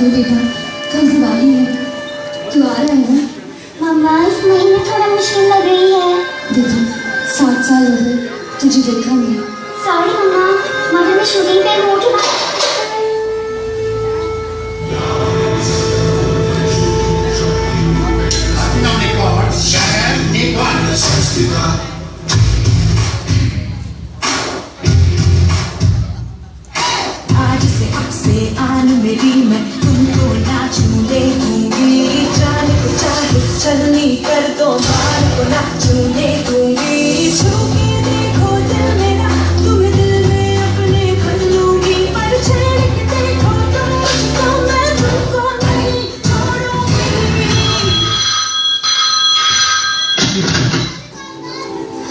दो बेटा, कल दिवाली है, तू आ रहा है ना? मम्मा इस महीने थोड़ा मुश्किल लग रही है। देखो 7 साल हो गए तुझे देखा नहीं। सॉरी मम्मा, मगर मैं शूटिंग पे हूँ। आज से अब से आन मेरी मैं तुमको नाचूं देखूंगी, जाने को चाहे चलनी कर दो बार को नाचूं देखूंगी। छू के देखो दिल मेरा, तुम्हें दिल में अपने भर लूंगी, पर छेड़ के देखो तुम मुझको, मैं तुमको नहीं छोड़ूंगी।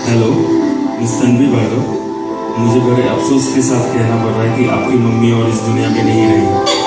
हेलो मिस तन्वी भार्गव, मुझे बड़े अफसोस के साथ कहना पड़ रहा है कि आपकी मम्मी और इस दुनिया में नहीं रही।